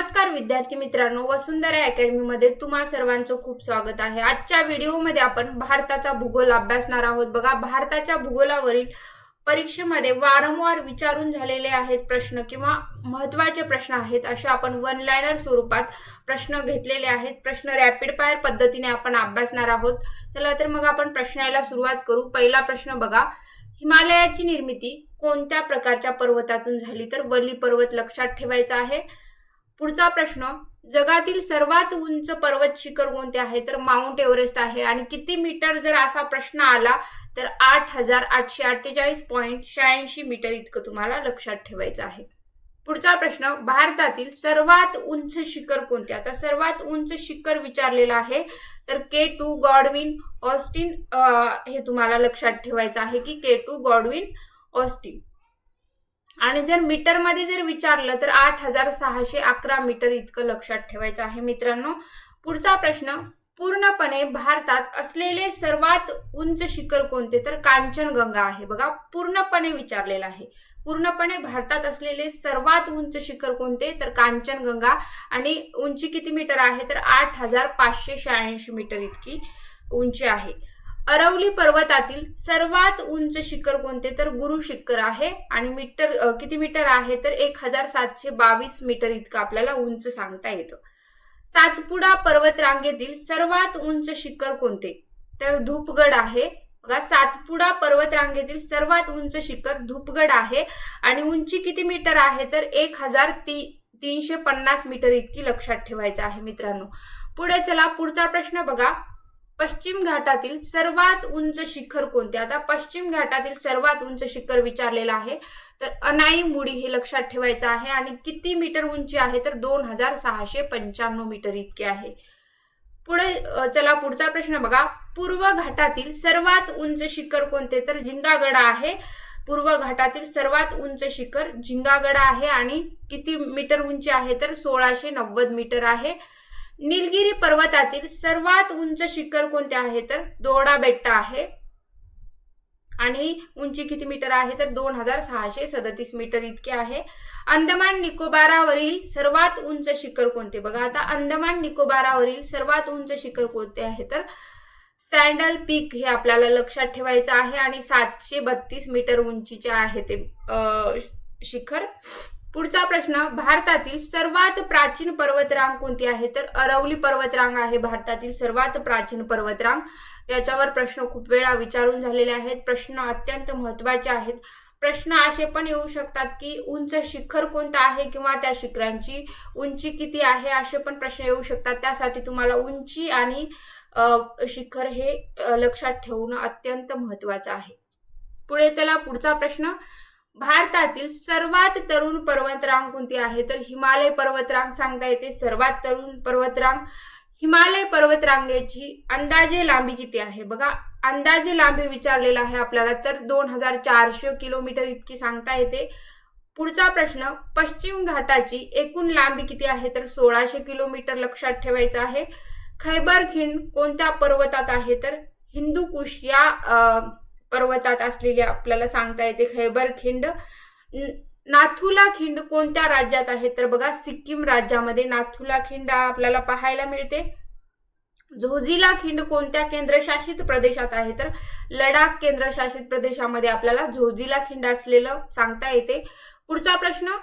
नमस्कार विद्यार्थी मित्रांनो, वसुंधरा अकॅडमी मध्ये तुम्हा सर्वांचं खूप स्वागत आहे। आजच्या व्हिडिओमध्ये आपण भारताचा भूगोल अभ्यासणार आहोत। बघा, भारताच्या भूगोलावरील परीक्षेमध्ये वारंवार विचारून झालेले आहेत प्रश्न किंवा महत्त्वाचे प्रश्न आहेत असे आपण वन लाइनर स्वरूपात प्रश्न घेतलेले आहेत। प्रश्न रॅपिड फायर पद्धतीने आपण अभ्यासणार आहोत। चला तर मग आपण प्रश्नाला सुरुवात करू। पहिला प्रश्न बघा, हिमालयाची निर्मिती कोणत्या प्रकारच्या पर्वतातून झाली? तर वल्ली पर्वत लक्षात ठेवायचा आहे। पुढचा प्रश्न, जगातील सर्वात उंच पर्वत शिखर कोणते आहे? तर माउंट एव्हरेस्ट आहे। आणि किती मीटर जर असा प्रश्न आला तर 8848.86 मीटर इतकं तुम्हाला लक्षात ठेवायचं आहे। पुढचा प्रश्न, भारतातील सर्वात उंच शिखर कोणते? आता सर्वात उंच शिखर विचारलेलं आहे तर K2 गॉडविन ऑस्टिन हे तुम्हाला लक्षात ठेवायचं आहे की K2 गॉडविन ऑस्टिन। आणि जर मीटर मध्ये जर विचारलं तर 8611 मीटर इतकं लक्षात ठेवायचं आहे मित्रांनो। पुढचा प्रश्न, पूर्णपणे भारतात असलेले सर्वात उंच शिखर कोणते? तर कांचनगंगा आहे। बघा, पूर्णपणे विचारलेलं आहे। पूर्णपणे भारतात असलेले सर्वात उंच शिखर कोणते? तर कांचनगंगा। आणि उंची किती मीटर आहे? तर 8586 मीटर इतकी उंची आहे। अरवली पर्वतातील सर्वात उंच शिखर कोणते? तर गुरु शिखर आहे। आणि मीटर किती मीटर आहे? तर 1722 मीटर इतकं आपल्याला उंच सांगता येतं। सातपुडा पर्वतरांगेतील सर्वात उंच शिखर कोणते? तर धूपगड आहे। बघा, सातपुडा पर्वतरांगेतील सर्वात उंच शिखर धूपगड आहे। आणि उंची किती मीटर आहे? तर 1350 मीटर इतकी लक्षात ठेवायचं आहे मित्रांनो। पुढे चला, पुढचा प्रश्न बघा, पश्चिम घाटातील सर्वात उंच शिखर कोणते? आता पश्चिम घाटातील सर्वात उंच शिखर विचारलेलं आहे तर अनाईमुडी हे लक्षात ठेवायचं आहे। आणि किती मीटर उंची आहे? तर 2695 मीटर इतके आहे। पुढे चला, पुढचा प्रश्न बघा, पूर्व घाटातील सर्वात उंच शिखर कोणते? तर जिंगागड आहे। पूर्व घाटातील सर्वात उंच शिखर जिंगागड आहे। आणि किती मीटर उंची आहे? तर 1690 मीटर आहे। नीलगिरी पर्वतातील सर्वात उंच शिखर कोणते आहे? तर दोडा बेट्ट आहे। आणि उंची किती मीटर आहे? तर 2637 मीटर इतके आहे। अंदमान निकोबारावरील सर्वात उंच शिखर कोणते? बघा, आता अंदमान निकोबारावरील सर्वात उंच शिखर कोणते आहे? तर सॅन्डल पीक हे आपल्याला लक्षात ठेवायचं आहे। आणि 732 मीटर उंचीचे आहे ते शिखर। पुढचा प्रश्न, भारतातील सर्वात प्राचीन पर्वतरांग कोणती आहे? तर अरवली पर्वतरांग आहे भारतातील सर्वात प्राचीन पर्वतरांग। याच्यावर प्रश्न खूप वेळा विचारून झालेले आहेत। प्रश्न अत्यंत महत्त्वाचे आहेत। प्रश्न असे पण येऊ शकतात की उंच शिखर कोणतं आहे किंवा त्या शिखरांची उंची किती आहे, असे पण प्रश्न येऊ शकतात। त्यासाठी तुम्हाला उंची आणि शिखर हे लक्षात ठेवणं अत्यंत महत्त्वाचं आहे। पुढे चला, पुढचा प्रश्न, भारतातील सर्वात तरुण पर्वतरांग कोणती आहे? तर हिमालय पर्वतरांग सांगता येते। सर्वात तरुण पर्वतरांग हिमालय पर्वतरांगेची अंदाजे लांबी किती आहे? बघा, अंदाजे लांबी विचारलेला आहे आपल्याला तर 2400 किलोमीटर इतकी सांगता येते। पुढचा प्रश्न, पश्चिम घाटाची एकूण लांबी किती आहे? तर 1600 किलोमीटर लक्षात ठेवायचं आहे। खैबर खिंड कोणत्या पर्वतात आहे? तर हिंदुकुश या पर्वतात असलेली आपल्याला सांगता येते खैबर खिंड। नाथुला खिंड कोणत्या राज्यात आहे? तर बघा, सिक्कीम राज्यामध्ये नाथुला खिंड आपल्याला पाहायला मिळते। झोजिला खिंड कोणत्या केंद्रशासित प्रदेशात आहे? तर लडाख केंद्रशासित प्रदेशामध्ये आपल्याला झोजिला खिंड असलेलं सांगता येते। पुढचा प्रश्न,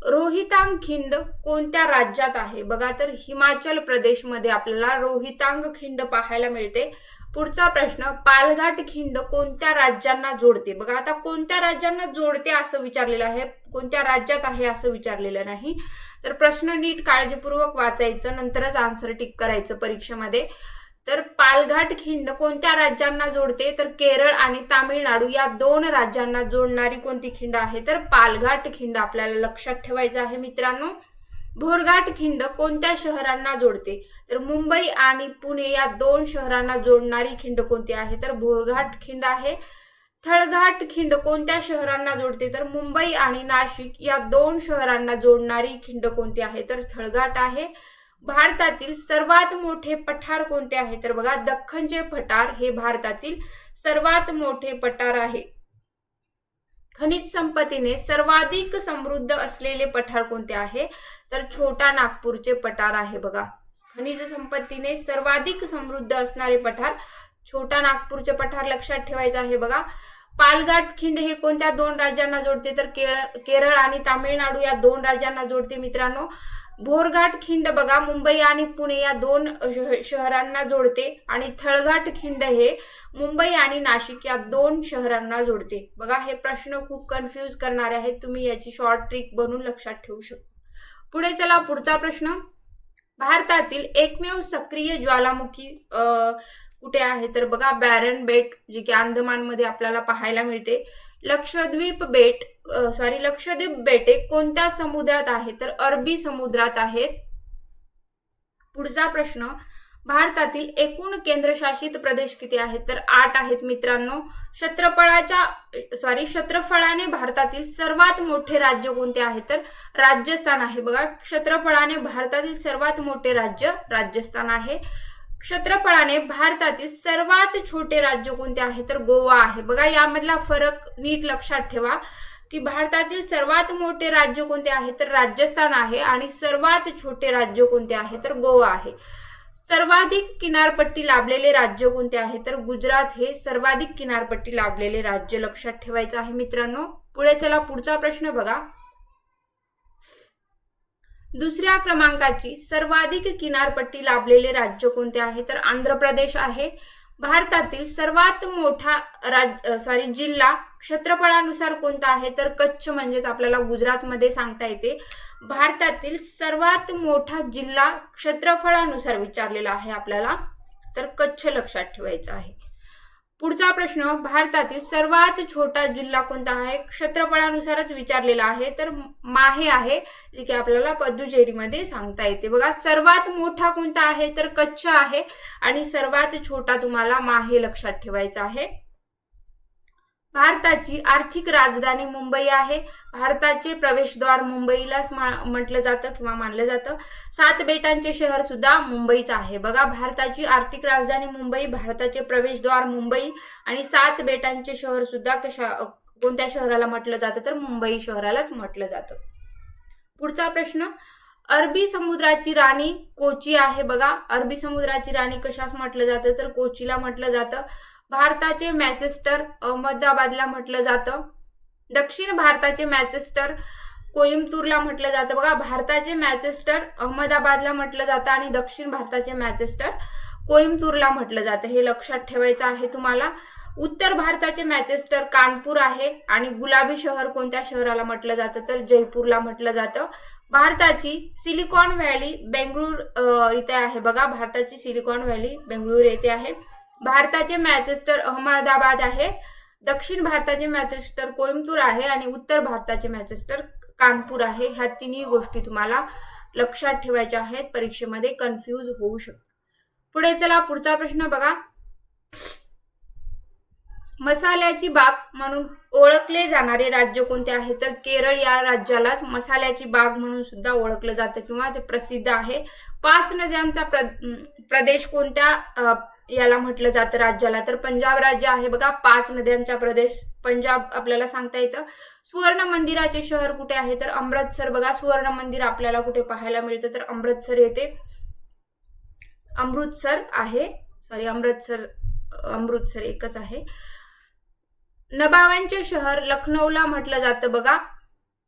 रोहितांग खिंड कोणत्या राज्यात आहे? बघा, तर हिमाचल प्रदेशमध्ये आपल्याला रोहितांग खिंड पाहायला मिळते। पुढचा प्रश्न, पालघाट खिंड कोणत्या राज्यांना जोडते? बघा, आता कोणत्या राज्यांना जोडते असं विचारलेलं आहे, कोणत्या राज्यात आहे असं विचारलेलं नाही। तर प्रश्न नीट काळजीपूर्वक वाचायचं, नंतरच आन्सर टिक करायचं परीक्षेमध्ये। तर पालघाट खिंड कोणत्या राज्यांना जोडते? तर केरळ आणि तामिळनाडू या दोन राज्यांना जोडणारी कोणती खिंड आहे? तर पालघाट खिंड आपल्याला लक्षात ठेवायचं आहे मित्रांनो। भोरघाट खिंड कोणत्या शहरांना जोडते? तर मुंबई आणि पुणे या दोन शहरांना जोडणारी खिंड कोणती आहे? तर भोरघाट खिंड आहे। थळघाट खिंड कोणत्या शहरांना जोडते? तर मुंबई आणि नाशिक या दोन शहरांना जोडणारी खिंड कोणती आहे? तर थळघाट आहे। भारतातील सर्वात मोठे पठार कोणते आहे? तर बघा, दख्खनचे पठार हे भारतातील सर्वात मोठे पठार आहे। खनिज संपत्तीने सर्वाधिक समृद्ध असलेले पठार कोणते आहे? तर छोटा नागपूरचे पठार आहे बघा. खनिज संपत्तीने सर्वाधिक समृद्ध असणारे पठार छोटा नागपूरचे पठार लक्षात ठेवायचं आहे बघा. पालघाट खिंड हे कोणत्या दोन राज्यांना जोडते? तर केरळ आणि तामिळनाडू या दोन राज्यांना जोडते मित्रांनो. भोरघाट खिंड बघा मुंबई आणि पुणे या दोन शहरांना जोडते. आणि थळघाट खिंड हे मुंबई आणि नाशिक या दोन शहरांना जोडते. बघा हे प्रश्न खूप कन्फ्यूज करणारे आहेत, तुम्ही याची शॉर्ट ट्रिक बनवून लक्षात ठेवू शकता. पुढे चला पुढचा प्रश्न. भारतातील एकमेव सक्रिय ज्वालामुखी कुठे आहे? तर बघा बॅरन बेट, जे की अंदमानमध्ये आपल्याला पाहायला मिळते. लक्षद्वीप बेटे कोणत्या समुद्रात आहेत? तर अरबी समुद्रात आहेत. पुढचा प्रश्न. भारतातील एकूण केंद्रशासित प्रदेश किती आहेत? तर 8 आहेत मित्रांनो. क्षेत्रफळाने भारतातील सर्वात मोठे राज्य कोणते आहे? तर राजस्थान आहे बघा. क्षेत्रफळाने भारतातील सर्वात मोठे राज्य राजस्थान आहे. क्षेत्रफळाने भारतातील सर्वात छोटे राज्य कोणते आहे? तर गोवा आहे बघा. यामधला फरक नीट लक्षात ठेवा की भारतातील सर्वात मोठे राज्य कोणते आहे? तर राजस्थान आहे. आणि सर्वात छोटे राज्य कोणते आहे? तर गोवा आहे. सर्वाधिक किनारपट्टी लाभलेले राज्य कोणते आहे? तर गुजरात हे सर्वाधिक किनारपट्टी लाभलेले राज्य लक्षात ठेवायचं आहे मित्रांनो. पुढे चला पुढचा प्रश्न बघा. दुसऱ्या क्रमांकाची सर्वाधिक किनारपट्टी लाभलेले राज्य कोणते आहे? तर आंध्र प्रदेश आहे. भारतातील सर्वात मोठा जिल्हा क्षेत्रफळानुसार कोणता आहे? तर कच्छ, म्हणजेच आपल्याला गुजरातमध्ये सांगता येते. भारतातील सर्वात मोठा जिल्हा क्षेत्रफळानुसार विचारलेला आहे आपल्याला, तर कच्छ लक्षात ठेवायचा आहे. पुढचा प्रश्न. भारतातील सर्वात छोटा जिल्हा कोणता आहे? क्षेत्रफळानुसारच विचारलेला आहे, तर माहे आहे, जे की आपल्याला पदुचेरीमध्ये सांगता येते बघा. सर्वात मोठा कोणता आहे? तर कच्छ आहे. आणि सर्वात छोटा तुम्हाला माहे लक्षात ठेवायचा आहे. भारताची आर्थिक राजधानी मुंबई आहे. भारताचे प्रवेशद्वार मुंबईलाच म्हटलं जातं किंवा मानलं जातं. 7 बेटांचे शहर सुद्धा मुंबईच आहे बघा. भारताची आर्थिक राजधानी मुंबई, भारताचे प्रवेशद्वार मुंबई आणि 7 बेटांचे शहर सुद्धा कोणत्या शहराला म्हटलं जातं? तर मुंबई शहरालाच म्हटलं जातं. पुढचा प्रश्न. अरबी समुद्राची राणी कोची आहे बघा. अरबी समुद्राची राणी कशास म्हटलं जातं? तर कोचीला म्हटलं जातं. भारताचे मॅचेस्टर अहमदाबादला म्हटलं जातं. दक्षिण भारताचे मॅचेस्टर कोइंबतूरला म्हटलं जातं बघा. भारताचे मॅचेस्टर अहमदाबादला म्हटलं जातं आणि दक्षिण भारताचे मॅचेस्टर कोइंबतूरला म्हटलं जातं. हे लक्षात ठेवायचं आहे तुम्हाला. उत्तर भारताचे मॅचेस्टर कानपूर आहे. आणि गुलाबी शहर कोणत्या शहराला म्हटलं जातं? तर जयपूरला म्हटलं जातं. भारताची सिलिकॉन व्हॅली बेंगळूर इथे आहे बघा. भारताची सिलिकॉन व्हॅली बेंगळूर येथे आहे. भारताचे मॅचेस्टर अहमदाबाद आहे. दक्षिण भारताचे मॅचेस्टर कोइंबतूर आहे. आणि उत्तर भारताचे मॅचेस्टर कानपूर आहे. ह्या तिन्ही गोष्टी तुम्हाला लक्षात ठेवायच्या आहेत, परीक्षेमध्ये कन्फ्यूज होऊ शकतो. पुढे चला पुढचा प्रश्न बघा. मसाल्याची बाग म्हणून ओळखले जाणारे राज्य कोणते आहे? तर केरळ या राज्यालाच मसाल्याची बाग म्हणून सुद्धा ओळखलं जातं किंवा ते प्रसिद्ध आहे. 5 नद्यांचा प्रदेश कोणत्या याला म्हटलं जातं राज्याला? तर पंजाब राज्य आहे बघा. 5 नद्यांचा प्रदेश पंजाब आपल्याला सांगता येतं. सुवर्ण मंदिराचे शहर कुठे आहे? तर अमृतसर बघा. सुवर्ण मंदिर आपल्याला कुठे पाहायला मिळतं? तर अमृतसर येथे. अमृतसर आहे, अमृतसर एकच आहे. नबाबांचे शहर लखनौला म्हटलं जातं बघा.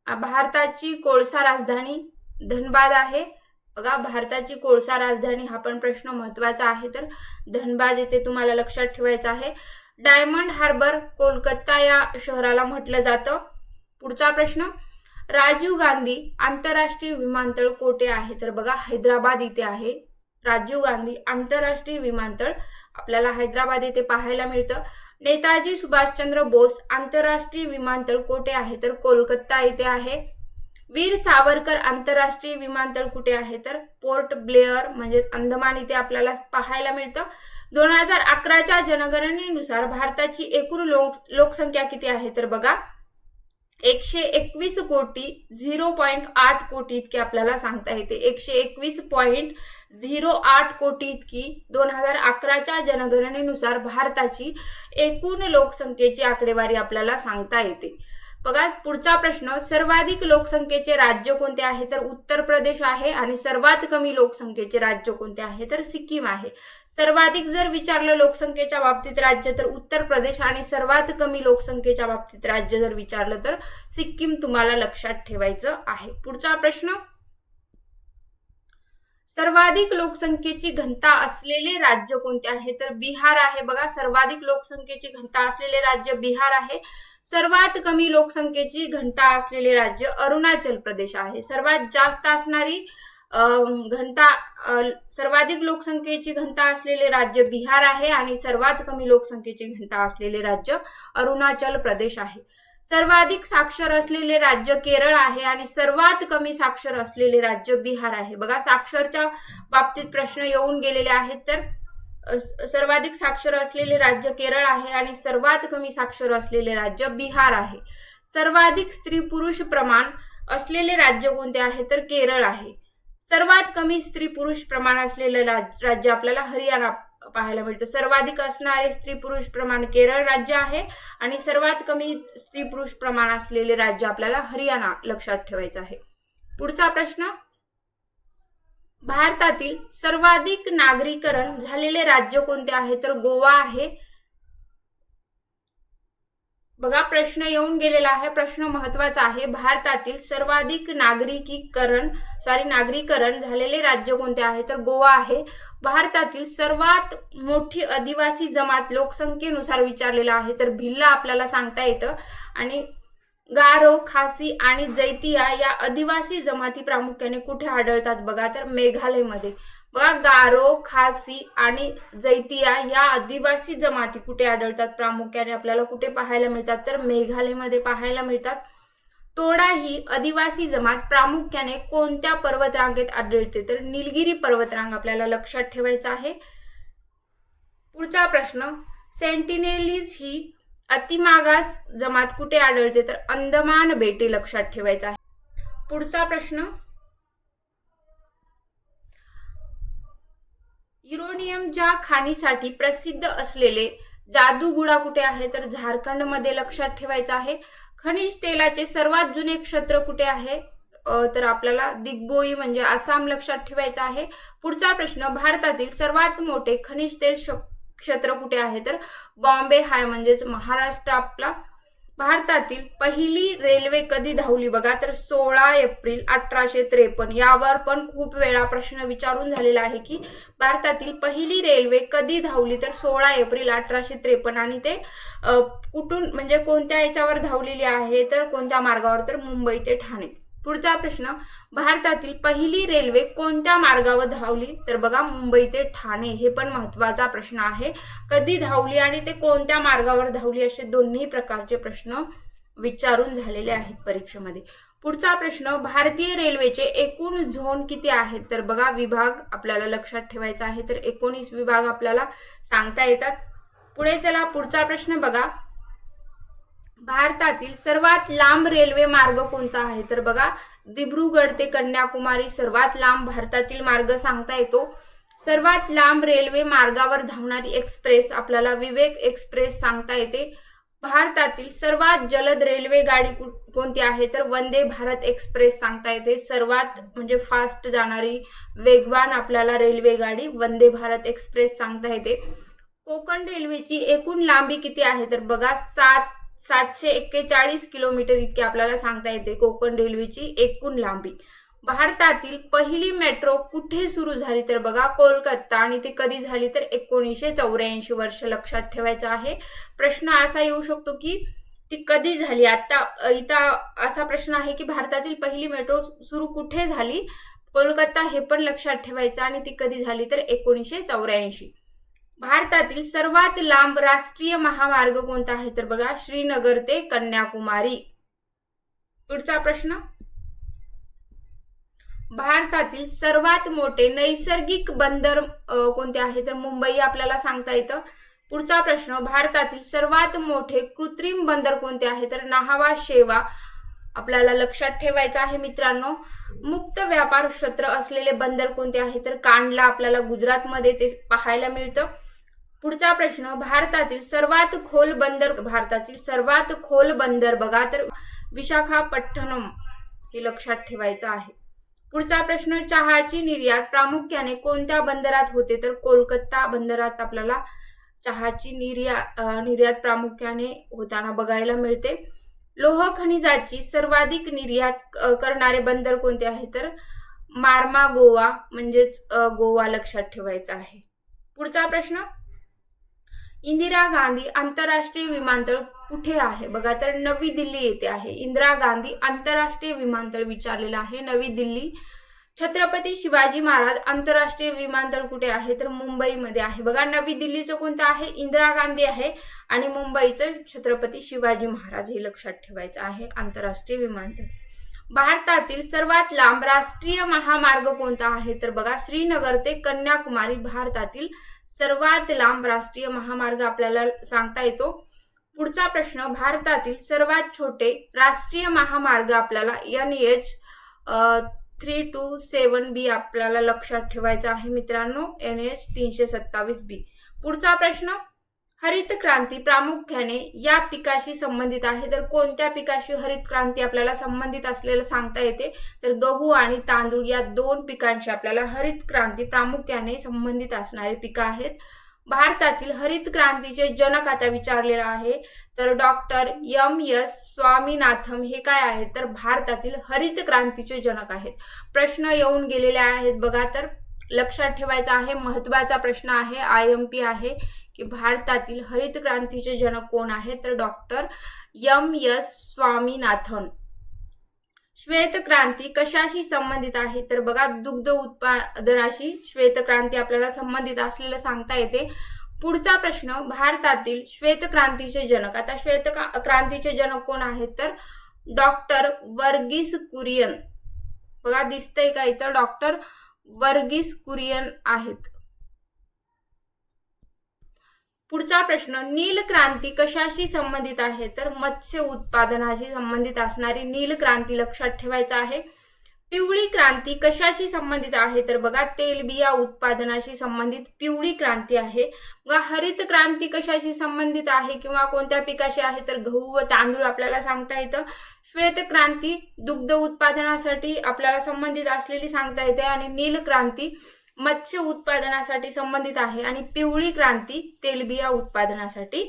भारताची कोळसा राजधानी धनबाद आहे बघा. भारताची कोळसा राजधानी हा पण प्रश्न महत्वाचा आहे, तर धनबाद येथे तुम्हाला लक्षात ठेवायचं आहे. डायमंड हार्बर कोलकाता या शहराला म्हटलं जातं. पुढचा प्रश्न. राजीव गांधी आंतरराष्ट्रीय विमानतळ कोठे आहे? तर बघा हैदराबाद इथे आहे. राजीव गांधी आंतरराष्ट्रीय विमानतळ आपल्याला हैदराबाद येथे पाहायला मिळतं. नेताजी सुभाषचंद्र बोस आंतरराष्ट्रीय विमानतळ कोठे आहे? तर कोलकाता येथे आहे. वीर सावरकर आंतरराष्ट्रीय विमानतळ कुठे आहे? तर पोर्ट ब्लेअर म्हणजे अंदमान इथे आपल्याला पाहायला मिळतं. 2011च्या जनगणनेनुसार भारताची एकूण लोकसंख्या किती आहे? तर बघा 121 कोटी 0.8 कोटी इतकी आपल्याला सांगता येते. 121.08 कोटी इतकी 2011च्या जनगणनेनुसार भारताची एकूण लोकसंख्येची आकडेवारी आपल्याला सांगता येते. बघा पुढचा प्रश्न, सर्वाधिक लोकसंख्येचे राज्य कोणते आहे तर उत्तर प्रदेश आहे आणि सर्वात कमी लोकसंख्येचे राज्य कोणते आहे तर सिक्कीम आहे. सर्वाधिक जर विचारलं लोकसंख्येच्या बाबतीत राज्य तर उत्तर प्रदेश आणि सर्वात कमी लोकसंख्येच्या बाबतीत राज्य जर विचारलं तर सिक्कीम तुम्हाला लक्षात ठेवायचं आहे. पुढचा प्रश्न, सर्वाधिक लोकसंख्येची घनता असलेले राज्य कोणते आहे तर बिहार आहे. बघा सर्वाधिक लोकसंख्येची घनता असलेले राज्य बिहार आहे. सर्वात कमी लोकसंख्येची घनता असलेले राज्य अरुणाचल प्रदेश आहे. सर्वात जास्त असणारी घनता सर्वाधिक लोकसंख्येची घनता असलेले राज्य बिहार आहे आणि सर्वात कमी लोकसंख्येची घनता असलेले राज्य अरुणाचल प्रदेश आहे. सर्वाधिक साक्षर असलेले राज्य केरळ आहे आणि सर्वात कमी साक्षर असलेले राज्य बिहार आहे. बघा साक्षरच्या बाबतीत प्रश्न येऊन गेलेले आहेत तर सर्वाधिक साक्षर असलेले राज्य केरळ आहे आणि सर्वात कमी साक्षर असलेले राज्य बिहार आहे. सर्वाधिक स्त्री पुरुष प्रमाण असलेले राज्य कोणते आहे तर केरळ आहे. सर्वात कमी स्त्री पुरुष प्रमाण असलेले राज्य आपल्याला हरियाणा पाहायला मिळतं. सर्वाधिक असणारे स्त्री पुरुष प्रमाण केरळ राज्य आहे आणि सर्वात कमी स्त्री पुरुष प्रमाण असलेले राज्य आपल्याला हरियाणा लक्षात ठेवायचं आहे. पुढचा प्रश्न, भारतातील सर्वाधिक नागरीकरण झालेले राज्य कोणते आहे तर गोवा आहे. बघा प्रश्न येऊन गेलेला आहे, प्रश्न महत्वाचा आहे. भारतातील सर्वाधिक नागरीकरण झालेले राज्य कोणते आहे तर गोवा आहे. भारतातील सर्वात मोठी आदिवासी जमात लोकसंख्येनुसार विचारलेला आहे तर भिल्ल आपल्याला सांगता येतं. आणि गारो, खासी आणि जैतिया या आदिवासी जमाती प्रामुख्याने कुठे आढळतात बघा तर मेघालयमध्ये. बघा गारो, खासी आणि जैतिया या आदिवासी जमाती कुठे आढळतात प्रामुख्याने आपल्याला कुठे पाहायला मिळतात तर मेघालयमध्ये पाहायला मिळतात. तोडा ही आदिवासी जमात प्रामुख्याने कोणत्या पर्वतरांगेत आढळते तर निलगिरी पर्वतरांग आपल्याला लक्षात ठेवायचं आहे. पुढचा प्रश्न, सेंटिनेलीज ही अतिमागास जमात कुठे आढळते तर अंदमान बेटे लक्षात ठेवायचं आहे. पुढचा प्रश्न, युरेनियमच्या खाणीसाठी प्रसिद्ध असलेले जादूगुडा कुठे आहे तर झारखंडमध्ये लक्षात ठेवायचं आहे. खनिज तेलाचे सर्वात जुने क्षेत्र कुठे आहे तर आपल्याला दिग्बोई म्हणजे आसाम लक्षात ठेवायचं आहे. पुढचा प्रश्न, भारतातील सर्वात मोठे खनिज तेल क्षेत्र कुठे आहे तर बॉम्बे हाय म्हणजेच महाराष्ट्र आपला. भारतातील पहिली रेल्वे कधी धावली बघा तर 16 एप्रिल 1853. यावर पण खूप वेळा प्रश्न विचारून झालेला आहे की भारतातील पहिली रेल्वे कधी धावली तर 16 एप्रिल 1853 आणि ते कुठून म्हणजे कोणत्या याच्यावर धावलेली आहे तर कोणत्या मार्गावर तर मुंबई ते ठाणे. पुढचा प्रश्न, भारतातील पहिली रेल्वे कोणत्या मार्गावर धावली तर बघा मुंबई ते ठाणे. हे पण महत्वाचा प्रश्न आहे, कधी धावली आणि ते कोणत्या मार्गावर धावली असे दोन्ही प्रकारचे प्रश्न विचारून झालेले आहेत परीक्षेमध्ये. पुढचा प्रश्न, भारतीय रेल्वेचे एकूण झोन किती आहेत तर बघा विभाग आपल्याला लक्षात ठेवायचा आहे तर 19 विभाग आपल्याला सांगता येतात. पुढे चला पुढचा प्रश्न बघा, भारतातील सर्वात लांब रेल्वे मार्ग कोणता आहे तर बघा दिब्रुगड ते कन्याकुमारी सर्वात लांब भारतातील मार्ग सांगता येतो. सर्वात लांब रेल्वे मार्गावर धावणारी एक्सप्रेस आपल्याला विवेक एक्सप्रेस सांगता येते. भारतातील सर्वात जलद रेल्वे गाडी कोणती आहे तर वंदे भारत एक्सप्रेस सांगता येते. सर्वात म्हणजे फास्ट जाणारी वेगवान आपल्याला रेल्वे गाडी वंदे भारत एक्सप्रेस सांगता येते. कोकण रेल्वेची एकूण लांबी किती आहे तर बघा 741 किलोमीटर इतकी आपल्याला सांगता येते कोकण रेल्वेची एकूण लांबी. भारतातील पहिली मेट्रो कुठे सुरू झाली तर बघा कोलकाता आणि ती कधी झाली तर 1984 वर्ष लक्षात ठेवायचं आहे. प्रश्न असा येऊ शकतो की ती कधी झाली. आता इथं असा प्रश्न आहे की भारतातील पहिली मेट्रो सुरू कुठे झाली कोलकाता हे पण लक्षात ठेवायचं आणि ती कधी झाली तर 1984. भारतातील सर्वात लांब राष्ट्रीय महामार्ग कोणता आहे तर बघा श्रीनगर ते कन्याकुमारी. पुढचा प्रश्न, भारतातील सर्वात मोठे नैसर्गिक बंदर कोणते आहे तर मुंबई आपल्याला सांगता येतं. पुढचा प्रश्न, भारतातील सर्वात मोठे कृत्रिम बंदर कोणते आहे तर न्हावा शेवा आपल्याला लक्षात ठेवायचं आहे मित्रांनो. मुक्त व्यापार क्षेत्र असलेले बंदर कोणते आहे तर कांडला आपल्याला गुजरातमध्ये ते पाहायला मिळतं. पुढचा प्रश्न, भारतातील सर्वात खोल बंदर बघा तर विशाखापट्टणम हे लक्षात ठेवायचं आहे. पुढचा प्रश्न, चहाची निर्यात प्रामुख्याने कोणत्या बंदरात होते? तर कोलकाता बंदरात आपल्याला चहाची निर्यात प्रामुख्याने होताना बघायला मिळते. लोह खनिजाची सर्वाधिक निर्यात करणारे बंदर कोणते आहे? तर मार्मा गोवा म्हणजेच गोवा लक्षात ठेवायचा आहे. पुढचा प्रश्न, इंदिरा गांधी आंतरराष्ट्रीय विमानतळ कुठे आहे? बघा, तर नवी दिल्ली येथे आहे. इंदिरा गांधी आंतरराष्ट्रीय विमानतळ विचारलेला आहे, नवी दिल्ली. छत्रपती शिवाजी महाराज आंतरराष्ट्रीय विमानतळ कुठे आहे? तर मुंबईमध्ये आहे. बघा, नवी दिल्लीचं कोणतं आहे? इंदिरा गांधी आहे आणि मुंबईचं छत्रपती शिवाजी महाराज हे लक्षात ठेवायचं आहे आंतरराष्ट्रीय विमानतळ. भारतातील सर्वात लांब राष्ट्रीय महामार्ग कोणता आहे? तर बघा, श्रीनगर ते कन्याकुमारी भारतातील सर्वात लांब राष्ट्रीय महामार्ग आपल्याला सांगता येतो. पुढचा प्रश्न, भारतातील सर्वात छोटे राष्ट्रीय महामार्ग आपल्याला NH 327B आपल्याला लक्षात ठेवायचा आहे मित्रांनो, NH 327B. पुढचा प्रश्न, हरित क्रांती प्रामुख्याने या पिकाशी संबंधित आहे. तर कोणत्या पिकाशी हरित क्रांती आपल्याला संबंधित असलेलं सांगता येते? तर गहू आणि तांदूळ या दोन पिकांशी आपल्याला हरित क्रांती प्रामुख्याने संबंधित असणारे पिकं आहेत. भारतातील हरित क्रांतीचे जनक आता विचारलेला आहे, तर डॉक्टर MS स्वामीनाथन हे काय आहेत? तर भारतातील हरित क्रांतीचे जनक आहेत. प्रश्न येऊन गेलेले आहेत बघा, तर लक्षात ठेवायचा आहे, महत्वाचा प्रश्न आहे, IMP आहे की भारतातील हरित क्रांतीचे जनक कोण आहे? तर डॉक्टर MS स्वामीनाथन. श्वेत क्रांती कशाशी संबंधित आहे? तर बघा, दुग्ध उत्पादनाशी श्वेत क्रांती आपल्याला संबंधित असलेलं सांगता येते. पुढचा प्रश्न, भारतातील श्वेत क्रांतीचे जनक. आता श्वेत क्रांतीचे जनक कोण आहेत? तर डॉक्टर वर्गीस कुरियन. बघा, दिसतंय का इथं? डॉक्टर वर्गीस कुरियन आहेत. पुढचा प्रश्न, नील क्रांती कशाशी संबंधित आहे? तर मत्स्य उत्पादनाशी संबंधित असणारी नील क्रांती लक्षात ठेवायचा आहे. पिवळी क्रांती कशाशी संबंधित आहे? तर बघा, तेलबिया उत्पादनाशी संबंधित पिवळी क्रांती आहे. बघा, हरित क्रांती कशाशी संबंधित आहे किंवा कोणत्या पिकाशी आहे? तर गहू व तांदूळ आपल्याला सांगता येतं. श्वेत क्रांती दुग्ध उत्पादनासाठी आपल्याला संबंधित असलेली सांगता येते आणि नील क्रांती मत्स्य उत्पादनासाठी संबंधित आहे आणि पिवळी क्रांती तेलबिया उत्पादनासाठी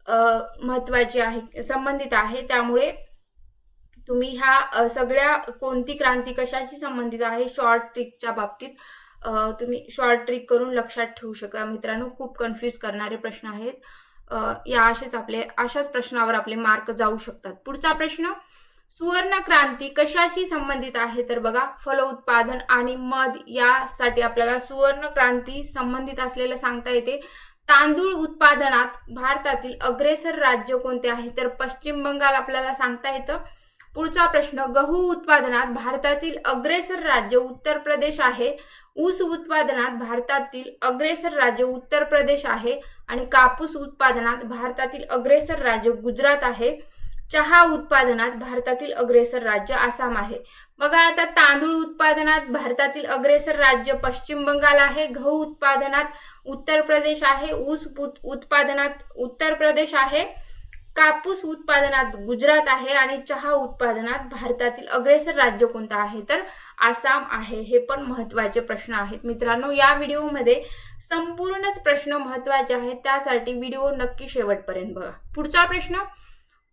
महत्वाची आहे, संबंधित आहे. त्यामुळे तुम्ही ह्या सगळ्या कोणती क्रांती कशाशी संबंधित आहे शॉर्ट ट्रिकच्या बाबतीत तुम्ही शॉर्ट ट्रिक करून लक्षात ठेवू शकता मित्रांनो. खूप कन्फ्यूज करणारे प्रश्न आहेत. अशाच प्रश्नावर आपले मार्क जाऊ शकतात. पुढचा प्रश्न, सुवर्ण क्रांती कशाशी संबंधित आहे? तर बघा, फलोत्पादन आणि मध यासाठी आपल्याला सुवर्ण क्रांती संबंधित असलेलं सांगता येते. तांदूळ उत्पादनात भारतातील अग्रेसर राज्य कोणते आहे? तर पश्चिम बंगाल आपल्याला सांगता येतं. पुढचा प्रश्न, गहू उत्पादनात भारतातील अग्रेसर राज्य उत्तर प्रदेश आहे. ऊस उत्पादनात भारतातील अग्रेसर राज्य उत्तर प्रदेश आहे आणि कापूस उत्पादनात भारतातील अग्रेसर राज्य गुजरात आहे. चहा उत्पादनात भारतातील अग्रेसर राज्य आसाम आहे. बघा, आता तांदूळ उत्पादनात भारतातील अग्रेसर राज्य पश्चिम बंगाल आहे. गहू उत्पादनात उत्तर प्रदेश आहे. ऊस उत्पादनात उत्तर प्रदेश आहे. कापूस उत्पादनात गुजरात आहे आणि चहा उत्पादनात भारतातील अग्रेसर राज्य कोणतं आहे? तर आसाम आहे. हे पण महत्त्वाचे प्रश्न आहेत मित्रांनो. या व्हिडिओमध्ये संपूर्णच प्रश्न महत्त्वाचे आहेत, त्यासाठी व्हिडिओ नक्की शेवटपर्यंत बघा. पुढचा प्रश्न,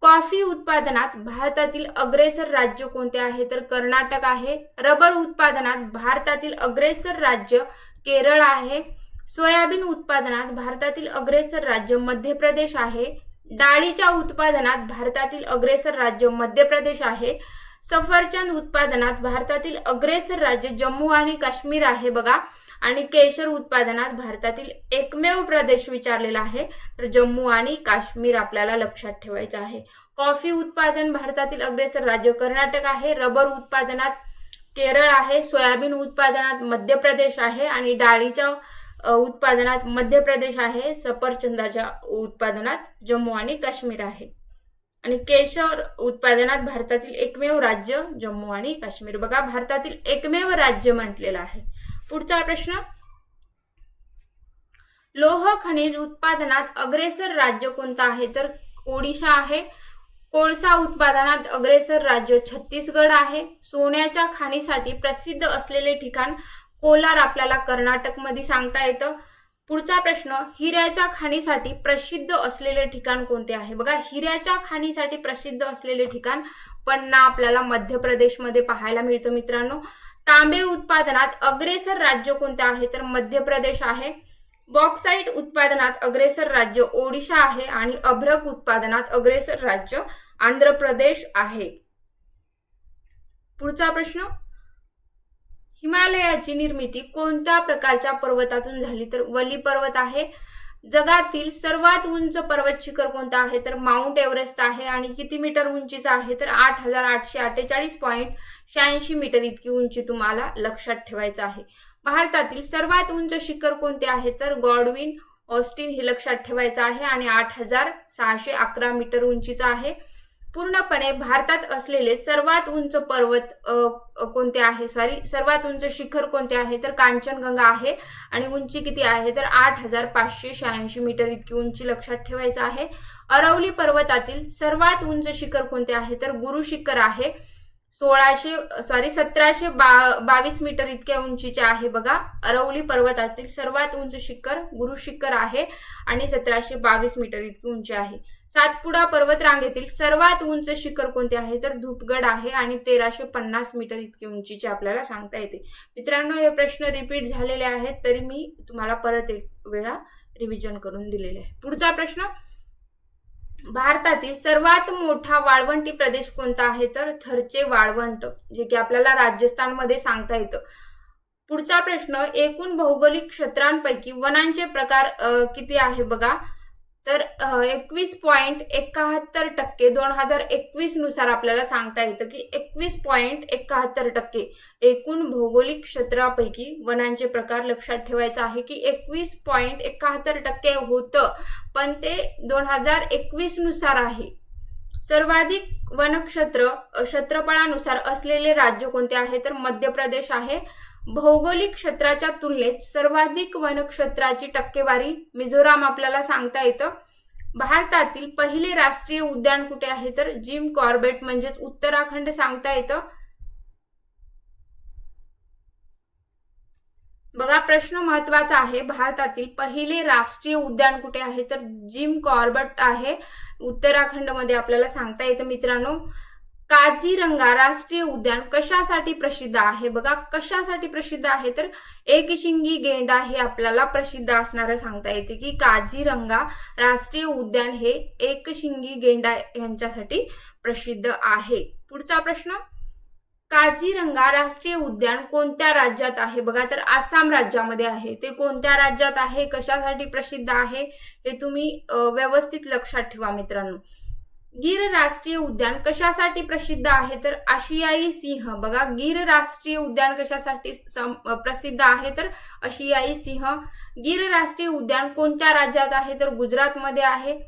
कॉफी उत्पादनात भारतातील अग्रेसर राज्य कोणते आहे? तर कर्नाटक आहे. रबर उत्पादनात भारतातील अग्रेसर राज्य केरळ आहे. सोयाबीन उत्पादनात भारतातील अग्रेसर राज्य मध्य प्रदेश आहे. डाळीच्या उत्पादनात भारतातील अग्रेसर राज्य मध्य प्रदेश आहे. सफरचंद उत्पादनात भारतातील अग्रेसर राज्य जम्मू आणि काश्मीर आहे बघा. आणि केशर उत्पादनात भारतातील एकमेव प्रदेश विचारलेला आहे, तर जम्मू आणि काश्मीर आपल्याला लक्षात ठेवायचं आहे. कॉफी उत्पादन भारतातील अग्रेसर राज्य कर्नाटक आहे. रबर उत्पादनात केरळ आहे. सोयाबीन उत्पादनात मध्य प्रदेश आहे आणि डाळीच्या उत्पादनात मध्य प्रदेश आहे. सफरचंदाच्या उत्पादनात जम्मू आणि काश्मीर आहे. आणि केशर उत्पादनात भारतातील एकमेव राज्य जम्मू आणि काश्मीर. बघा, भारतातील एकमेव राज्य म्हटलेलं आहे. पुढचा प्रश्न, लोह खनिज उत्पादनात अग्रेसर राज्य कोणतं आहे? तर ओडिशा आहे. कोळसा उत्पादनात अग्रेसर राज्य छत्तीसगड आहे. सोन्याच्या खाणीसाठी प्रसिद्ध असलेले ठिकाण कोलार आपल्याला कर्नाटकमध्ये सांगता येतं. पुढचा प्रश्न, हिऱ्याच्या खाणीसाठी प्रसिद्ध असलेले ठिकाण कोणते आहे? बघा, हिऱ्याच्या खाणीसाठी प्रसिद्ध असलेले ठिकाण पन्ना आपल्याला मध्य प्रदेशमध्ये पाहायला मिळतं मित्रांनो. तांबे उत्पादनात अग्रेसर राज्य कोणते आहे? तर मध्य प्रदेश आहे. बॉक्साइट उत्पादनात अग्रेसर राज्य ओडिशा आहे आणि अभ्रक उत्पादनात अग्रेसर राज्य आंध्र प्रदेश आहे. पुढचा प्रश्न, हिमालयाची निर्मिती कोणत्या प्रकारच्या पर्वतातून झाली? तर वली पर्वत आहे. जगातील सर्वात उंच पर्वत शिखर कोणता आहे? तर माउंट एव्हरेस्ट आहे आणि किती मीटर उंचीचा आहे? तर 8848.86 मीटर इतकी उंची तुम्हाला लक्षात ठेवायचं आहे. भारतातील सर्वात उंच शिखर कोणते आहे? तर गॉडविन ऑस्टिन हे लक्षात ठेवायचं आहे आणि 8611 मीटर उंचीचा आहे. पूर्णपणे भारतात असलेले सर्वात उंच पर्वत कोणते आहे? सर्वात उंच शिखर कोणते आहे? तर कांचनगंगा आहे आणि उंची किती आहे? तर 8586 मीटर इतकी उंची लक्षात ठेवायचं आहे. अरवली पर्वतातील सर्वात उंच शिखर कोणते आहे? तर गुरु शिखर आहे. 1722 मीटर इतक्या उंचीचे आहे. बघा, अरवली पर्वतातील सर्वात उंच शिखर गुरु शिखर आहे आणि 1722 मीटर इतकी उंची आहे. सातपुडा पर्वत रांगेतील सर्वात उंच शिखर कोणते आहे? तर धूपगड आहे आणि 1350 मीटर इतकी उंचीचे आपल्याला सांगता येते. मित्रांनो, हे प्रश्न रिपीट झालेले आहेत तरी मी तुम्हाला परत एक वेळा रिव्हिजन करून दिलेले आहे. पुढचा प्रश्न, भारतातील सर्वात मोठा वाळवंटी प्रदेश कोणता आहे? तर थरचे वाळवंट, जे की आपल्याला राजस्थानमध्ये सांगता येतं. पुढचा प्रश्न, एकूण भौगोलिक क्षेत्रांपैकी वनांचे प्रकार किती आहे? बघा, तर 21.71% 2021 नुसार आपल्याला सांगता येतं की 21.71% एकूण भौगोलिक क्षेत्रापैकी वनांचे प्रकार लक्षात ठेवायचं आहे की 21.71% होतं, पण ते 2021 नुसार आहे. सर्वाधिक वनक्षेत्र क्षेत्रफळानुसार असलेले राज्य कोणते आहे? तर मध्य प्रदेश आहे. भौगोलिक क्षेत्राच्या तुलनेत सर्वाधिक वनक्षेत्राची टक्केवारी मिझोराम आपल्याला सांगता येतं. भारतातील पहिले राष्ट्रीय उद्यान कुठे आहे? तर जिम कॉर्बेट म्हणजेच उत्तराखंड सांगता येतं. बघा, प्रश्न महत्वाचा आहे. भारतातील पहिले राष्ट्रीय उद्यान कुठे आहे? तर जिम कॉर्बेट आहे, उत्तराखंड मध्ये आपल्याला सांगता येतं. मित्रांनो, काझीरंगा राष्ट्रीय उद्यान कशासाठी प्रसिद्ध आहे? बघा, कशासाठी प्रसिद्ध आहे? तर एकशिंगी गेंडा हे आपल्याला प्रसिद्ध असणारं सांगता येते की काझीरंगा राष्ट्रीय उद्यान हे एकशिंगी गेंडा यांच्यासाठी प्रसिद्ध आहे. पुढचा प्रश्न, काझीरंगा राष्ट्रीय उद्यान कोणत्या राज्यात आहे? बघा, तर आसाम राज्यामध्ये आहे. ते कोणत्या राज्यात आहे, कशासाठी प्रसिद्ध आहे हे तुम्ही व्यवस्थित लक्षात ठेवा मित्रांनो. गीर राष्ट्रीय उद्यान कशासाठी प्रसिद्ध आहे? तर आशियाई सिंह. बघा, गीर राष्ट्रीय उद्यान कशासाठी प्रसिद्ध आहे? तर आशियाई सिंह. गीर राष्ट्रीय उद्यान कोणत्या राज्यात आहे? तर गुजरातमध्ये आहे.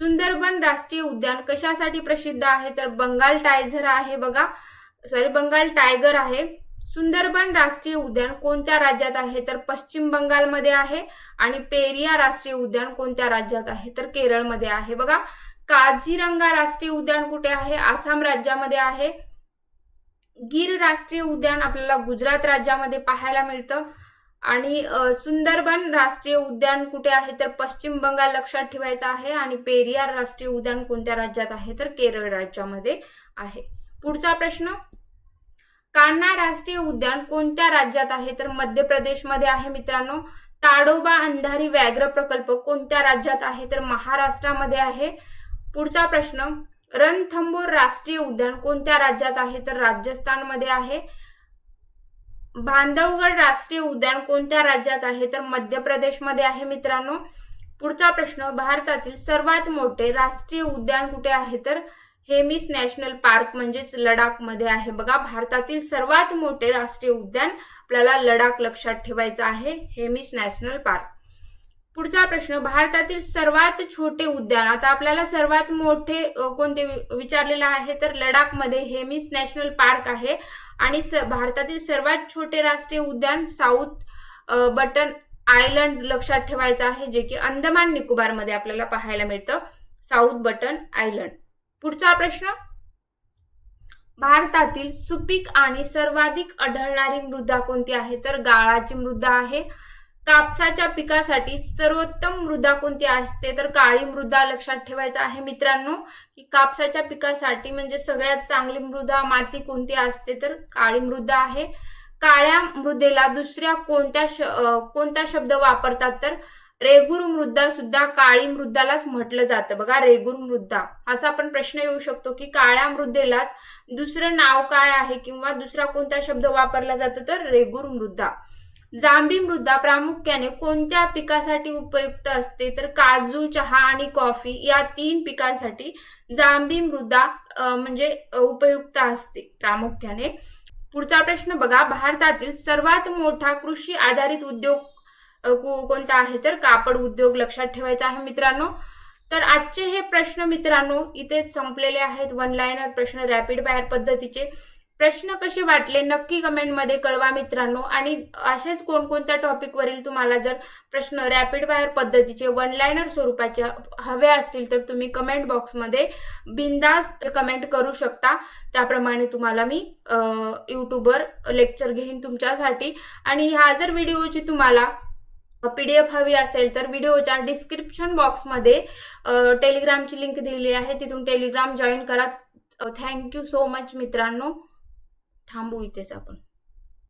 सुंदरबन राष्ट्रीय उद्यान कशासाठी प्रसिद्ध आहे? तर बंगाल टायगर आहे. बघा, बंगाल टायगर आहे. सुंदरबन राष्ट्रीय उद्यान कोणत्या राज्यात आहे? तर पश्चिम बंगालमध्ये आहे. आणि पेरियार राष्ट्रीय उद्यान कोणत्या राज्यात आहे? तर केरळमध्ये आहे. बघा, काझीरंगा राष्ट्रीय उद्यान कुठे आहे? आसाम राज्यामध्ये आहे. गीर राष्ट्रीय उद्यान आपल्याला गुजरात राज्यामध्ये पाहायला मिळतं. आणि सुंदरबन राष्ट्रीय उद्यान कुठे आहे? तर पश्चिम बंगाल लक्षात ठेवायचं आहे. आणि पेरियार राष्ट्रीय उद्यान कोणत्या राज्यात आहे? तर केरळ राज्यामध्ये आहे. पुढचा प्रश्न, कान्हा राष्ट्रीय उद्यान कोणत्या राज्यात आहे? तर मध्य प्रदेशमध्ये आहे मित्रांनो. ताडोबा अंधारी व्याघ्र प्रकल्प कोणत्या राज्यात आहे? तर महाराष्ट्रामध्ये आहे. पुढचा प्रश्न, रणथंबोर राष्ट्रीय उद्यान कोणत्या राज्यात आहे? तर राजस्थानमध्ये आहे. बांधवगड राष्ट्रीय उद्यान कोणत्या राज्यात आहे? तर मध्य प्रदेशमध्ये आहे मित्रांनो. पुढचा प्रश्न, भारतातील सर्वात मोठे राष्ट्रीय उद्यान कुठे आहे? तर हेमिस नॅशनल पार्क म्हणजेच लडाख मध्ये आहे. बघा, भारतातील सर्वात मोठे राष्ट्रीय उद्यान आपल्याला लडाख लक्षात ठेवायचं आहे, हेमिस नॅशनल पार्क. पुढचा प्रश्न, भारतातील सर्वात छोटे उद्यान. आता आपल्याला सर्वात मोठे कोणते विचारलेलं आहे? तर लडाख मध्ये हेमिस नॅशनल पार्क आहे. आणि भारतातील सर्वात छोटे राष्ट्रीय उद्यान साऊथ बटन आयलंड लक्षात ठेवायचं आहे, जे की अंदमान निकोबार मध्ये आपल्याला पाहायला मिळतं, साऊथ बटन आयलंड. पुढचा प्रश्न, भारतातील सुपीक आणि सर्वाधिक आढळणारी मृदा कोणती आहे? तर गाळाची मृदा आहे. कापसाच्या पिकासाठी सर्वोत्तम मृदा कोणती असते? तर काळी मृदा. लक्षात ठेवायचं आहे मित्रांनो की कापसाच्या पिकासाठी म्हणजे सगळ्यात चांगली मृदा माती कोणती असते? तर काळी मृदा आहे. काळ्या मृदेला दुसऱ्या कोणता शब्द वापरतात? तर रेगूर मृदा सुद्धा काळी मृदालाच म्हटलं जातं. बघा, रेगूर मृदा असा पण प्रश्न येऊ शकतो की काळ्या मृदेलाच दुसरं नाव काय आहे किंवा दुसरा कोणता शब्द वापरला जातो? तर रेगूर मृदा. जांभी मृदा प्रामुख्याने कोणत्या पिकासाठी उपयुक्त असते? तर काजू, चहा आणि कॉफी या 3 पिकांसाठी जांभी मृदा म्हणजे उपयुक्त असते प्रामुख्याने. पुढचा प्रश्न बघा, भारतातील सर्वात मोठा कृषी आधारित उद्योग कोणता आहे? तर कापड उद्योग. लक्षात ठेवायचा आहे मित्रांनो. तर आजचे हे प्रश्न मित्रांनो इथेच संपलेले आहेत. वन लाईनर प्रश्न, रॅपिड फायर पद्धतीचे प्रश्न कसे वाटले नक्की कमेंटमध्ये कळवा मित्रांनो. आणि असेच कोणकोणत्या टॉपिकवरील तुम्हाला जर प्रश्न रॅपिड फायर पद्धतीचे वन लाईनर स्वरूपाचे हवे असतील तर तुम्ही कमेंट बॉक्समध्ये बिनधास्त कमेंट करू शकता. त्याप्रमाणे तुम्हाला मी यूट्यूबवर लेक्चर घेईन तुमच्यासाठी. आणि ह्या जर व्हिडिओची तुम्हाला PDF हवी असेल तर व्हिडिओच्या डिस्क्रिप्शन बॉक्समध्ये टेलिग्रामची लिंक दिलेली आहे, तिथून टेलिग्राम जॉईन करा. थँक्यू सो मच मित्रांनो. थांबू इथेच आपण.